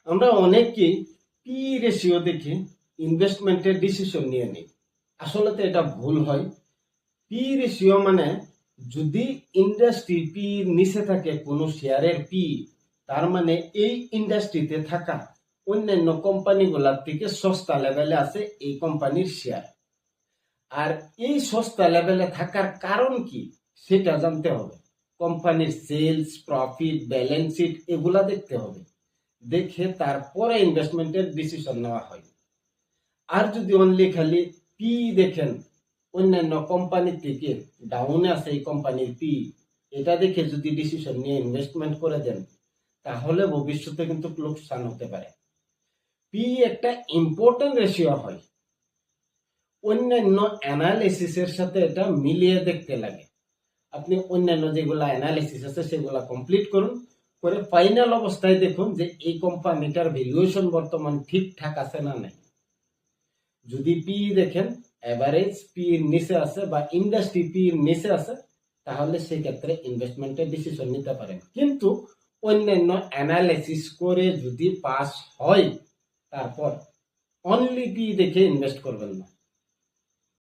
আমরা অনেকেই P ratio দেখে ইনভেস্টমেন্টের ডিসিশন নিয়ে নিই। আসলে তো এটা ভুল হয়। পি রেশিও মানে যদি ইন্ডাস্ট্রি পি নিচে থাকে কোনো শেয়ারের পি, তার মানে এই ইন্ডাস্ট্রিতে থাকা অন্যান্য কোম্পানিগুলোর থেকে সস্তা লেভেলে আছে এই কোম্পানির শেয়ার। আর এই সস্তা লেভেলে থাকার কারণ কি সেটা জানতে হবে। কোম্পানির সেলস, প্রফিট, ব্যালেন্স শিট এগুলা দেখতে হবে। দেখে তারপরে ইনভেস্টমেন্টের ডিসিশন নেওয়া হয়। আর যদি অনলি খালি পি দেখেন অন্যান্য কোম্পানি থেকে ডাউনে আছে এই কোম্পানির পি, এটা দেখে যদি ডিসিশন নিয়ে ইনভেস্টমেন্ট করে দেন তাহলে ভবিষ্যতে কিন্তু লোকসান হতে পারে। পি একটা ইম্পর্টেন্ট রেশিও হয়, অন্যান্য অ্যানালিসিসের সাথে এটা মিলিয়ে দেখতে লাগে। আপনি অন্যান্য যেগুলা অ্যানালিসিস আছে সেগুলা কমপ্লিট করুন, করে ফাইনাল অবস্থায় দেখুন যে এই কোম্পানিটার ভ্যালুয়েশন বর্তমান ঠিকঠাক আছে না নাই। যদি পি দেখেন এভারেজ পি এর নিচে আছে বা ইন্ডাস্ট্রি পি এর নিচে আছে, তাহলে সেই ক্ষেত্রে ইনভেস্টমেন্টের ডিসিশন নিতে পারেন। কিন্তু অন্যান্য অ্যানালিসিস করে যদি পাস হয় তারপর অনলি পি দেখে ইনভেস্ট করবেন না।